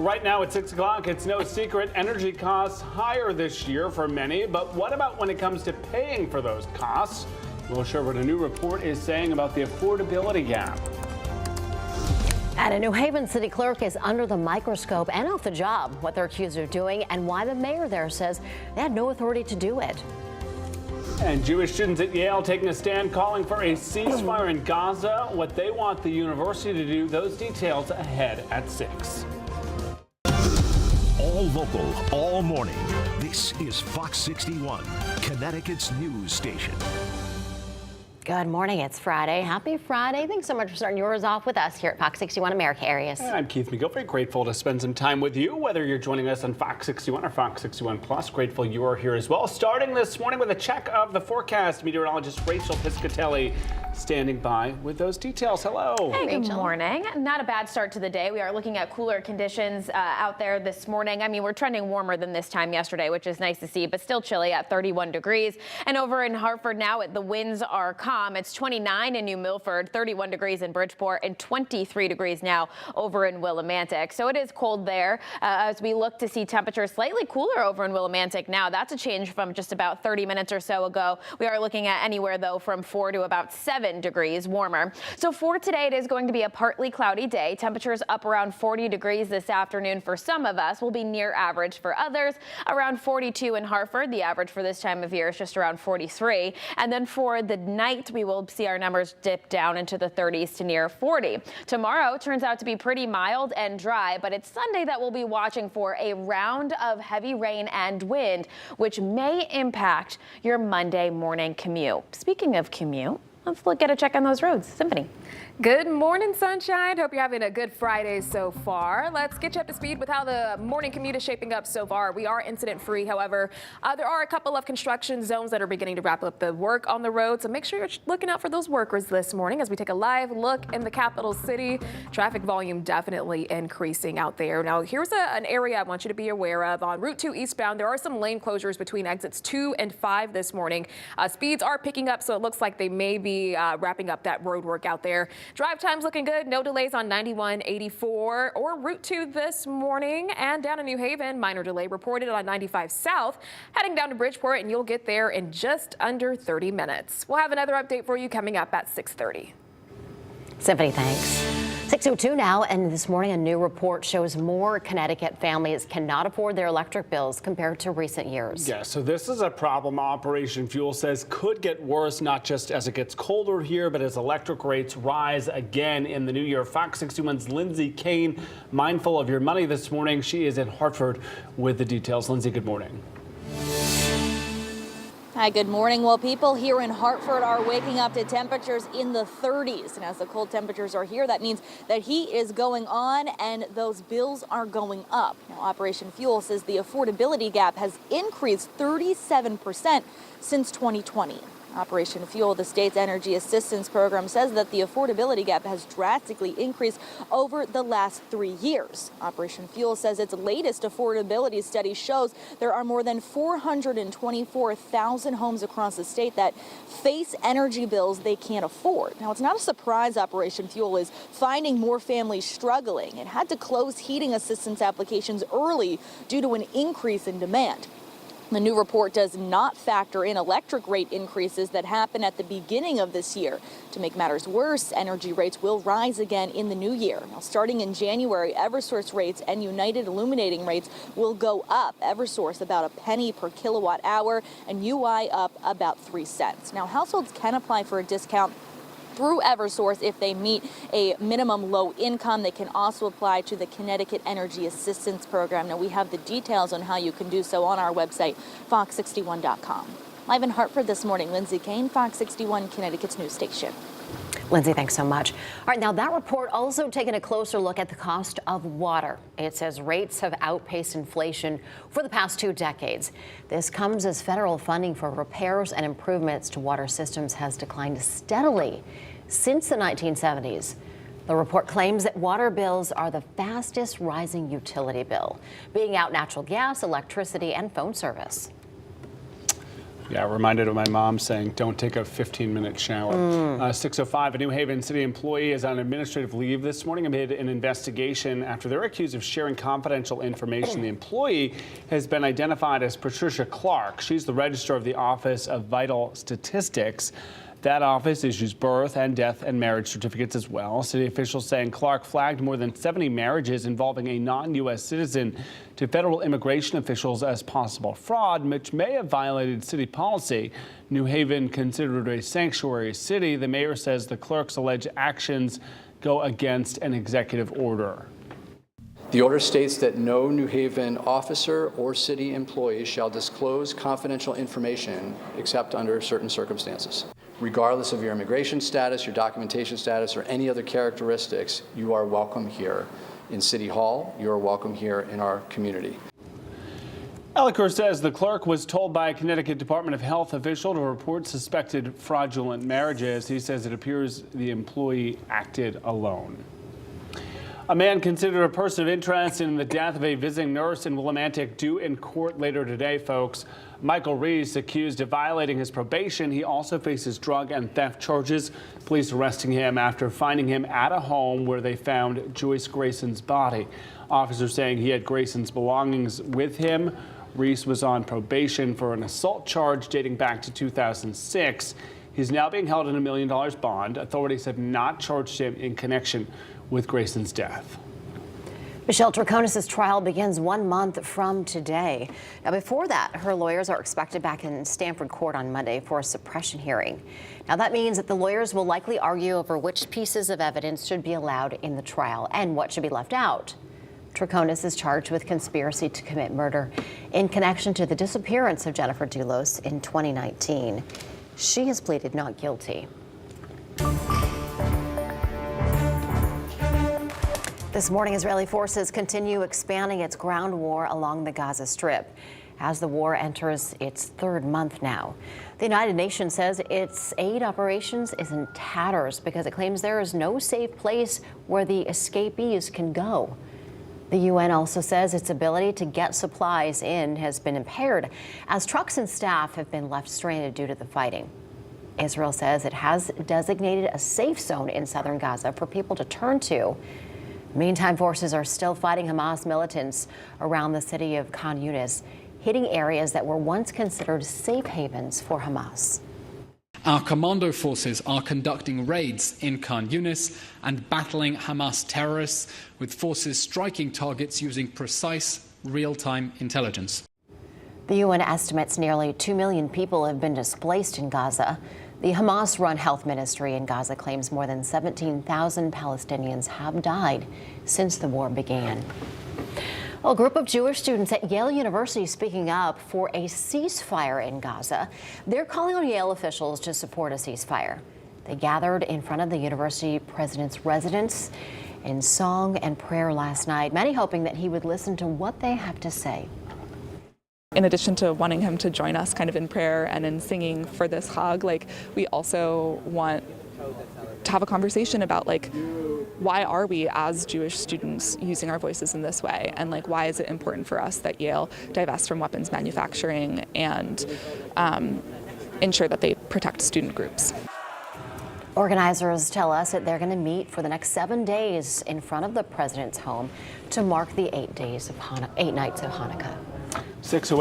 Right now at 6 o'clock, it's no secret energy costs higher this year for many. But what about when it comes to paying for those costs? We'll share what a new report is saying about the affordability gap. And a New Haven city clerk is under the microscope and off the job. What they're accused of doing and why the mayor there says they had no authority to do it. And Jewish students at Yale taking a stand calling for a ceasefire in Gaza. What they want the university to do, those details ahead at 6. All local, all morning. This is Fox 61, Connecticut's news station. Good morning. It's Friday. Happy Friday. Thanks so much for starting yours off with us here at Fox 61 America Areas. And I'm Keith McGilvery. Grateful to spend some time with you, whether you're joining us on Fox 61 or Fox 61 Plus. Grateful you are here as well. Starting this morning with a check of the forecast. Meteorologist Rachel Piscatelli standing by with those details. Hello. Hey, good Rachel. morning. Not a bad start to the day. We are looking at cooler conditions out there this morning. I mean, we're trending warmer than this time yesterday, which is nice to see, but still chilly at 31 degrees. And over in Hartford now, the winds are calm. It's 29 in New Milford, 31 degrees in Bridgeport, and 23 degrees now over in Willimantic. So it is cold there as we look to see temperatures slightly cooler over in Willimantic now. That's a change from just about 30 minutes or so ago. We are looking at anywhere, though, from 4 to about 7 degrees warmer. So for today, it is going to be a partly cloudy day. Temperatures up around 40 degrees this afternoon for some of us, will be near average for others. Around 42 in Hartford. The average for this time of year is just around 43. And then for the night, we will see our numbers dip down into the 30s to near 40. Tomorrow turns out to be pretty mild and dry, but it's Sunday that we'll be watching for a round of heavy rain and wind, which may impact your Monday morning commute. Speaking of commute, let's get a check on those roads. Symphony. Good morning, sunshine. Hope you're having a good Friday so far. Let's get you up to speed with how the morning commute is shaping up so far. We are incident free. However, there are a couple of construction zones that are beginning to wrap up the work on the road. So make sure you're looking out for those workers this morning as we take a live look in the capital city. Traffic volume definitely increasing out there. Now, here's an area I want you to be aware of. On Route 2 eastbound, there are some lane closures between exits 2 and 5 this morning. Speeds are picking up, so it looks like they may be wrapping up that road work out there. Drive time's looking good. No delays on 91, 84 or Route 2 this morning. And down in New Haven, minor delay reported on 95 South. Heading down to Bridgeport, and you'll get there in just under 30 minutes. We'll have another update for you coming up at 6:30. Symphony, thanks. 6:02 now, and this morning a new report shows more Connecticut families cannot afford their electric bills compared to recent years. Yeah, so this is a problem Operation Fuel says could get worse, not just as it gets colder here, but as electric rates rise again in the new year. Fox 61's Lindsay Kane, mindful of your money this morning. She is in Hartford with the details. Lindsay, good morning. Hi, good morning. Well, people here in Hartford are waking up to temperatures in the 30s. And as the cold temperatures are here, that means that heat is going on and those bills are going up. Now, Operation Fuel says the affordability gap has increased 37% since 2020. Operation Fuel, the state's energy assistance program, says that the affordability gap has drastically increased over the last 3 years. Operation Fuel says its latest affordability study shows there are more than 424,000 homes across the state that face energy bills they can't afford. Now, it's not a surprise Operation Fuel is finding more families struggling. It had to close heating assistance applications early due to an increase in demand. The new report does not factor in electric rate increases that happen at the beginning of this year. To make matters worse, energy rates will rise again in the new year. Now, starting in January, Eversource rates and United Illuminating rates will go up. Eversource about a penny per kilowatt hour and UI up about 3 cents. Now, households can apply for a discount through Eversource if they meet a minimum low income. They can also apply to the Connecticut Energy Assistance Program. Now, we have the details on how you can do so on our website, fox61.com. Live in Hartford this morning, Lindsay Kane, Fox 61, Connecticut's news station. Lindsay, thanks so much. All right, now that report also taking a closer look at the cost of water. It says rates have outpaced inflation for the past 2 decades. This comes as federal funding for repairs and improvements to water systems has declined steadily since the 1970s. The report claims that water bills are the fastest rising utility bill, beating out natural gas, electricity, and phone service. Yeah, reminded of my mom saying, don't take a 15-minute shower. 6:05, a New Haven city employee is on administrative leave this morning amid an investigation after they're accused of sharing confidential information. The employee has been identified as Patricia Clark. She's the registrar of the Office of Vital Statistics. That office issues birth and death and marriage certificates as well. City officials saying Clark flagged more than 70 marriages involving a non-U.S. citizen to federal immigration officials as possible fraud, which may have violated city policy. New Haven, considered a sanctuary city, the mayor says the clerk's alleged actions go against an executive order. The order states that no New Haven officer or city employee shall disclose confidential information except under certain circumstances. Regardless of your immigration status, your documentation status, or any other characteristics, you are welcome here in City Hall. You are welcome here in our community. Ellicott says the clerk was told by a Connecticut Department of Health official to report suspected fraudulent marriages. He says it appears the employee acted alone. A man considered a person of interest in the death of a visiting nurse in Willimantic due in court later today, folks. Michael Reese accused of violating his probation. He also faces drug and theft charges. Police arresting him after finding him at a home where they found Joyce Grayson's body. Officers saying he had Grayson's belongings with him. Reese was on probation for an assault charge dating back to 2006. He's now being held in $1 million bond. Authorities have not charged him in connection with Grayson's death. Michelle Trones' trial begins 1 month from today. Now, before that, her lawyers are expected back in Stamford Court on Monday for a suppression hearing. Now, that means that the lawyers will likely argue over which pieces of evidence should be allowed in the trial and what should be left out. Trones is charged with conspiracy to commit murder in connection to the disappearance of Jennifer Dulos in 2019. She has pleaded not guilty. This morning, Israeli forces continue expanding its ground war along the Gaza Strip as the war enters its third month now. The United Nations says its aid operations is in tatters because it claims there is no safe place where the escapees can go. The UN also says its ability to get supplies in has been impaired as trucks and staff have been left stranded due to the fighting. Israel says it has designated a safe zone in southern Gaza for people to turn to. Meantime, forces are still fighting Hamas militants around the city of Khan Yunis, hitting areas that were once considered safe havens for Hamas. Our commando forces are conducting raids in Khan Yunis and battling Hamas terrorists, with forces striking targets using precise, real-time intelligence. The UN estimates nearly 2 million people have been displaced in Gaza. The Hamas-run health ministry in Gaza claims more than 17,000 Palestinians have died since the war began. A group of Jewish students at Yale University speaking up for a ceasefire in Gaza. They're calling on Yale officials to support a ceasefire. They gathered in front of the university president's residence in song and prayer last night, many hoping that he would listen to what they have to say. In addition to wanting him to join us kind of in prayer and in singing for this Chag, we also want to have a conversation about why are we as Jewish students using our voices in this way, and why is it important for us that Yale divest from weapons manufacturing and ensure that they protect student groups. Organizers tell us that they're going to meet for the next 7 days in front of the president's home to mark the 8 nights of Hanukkah. 6:08.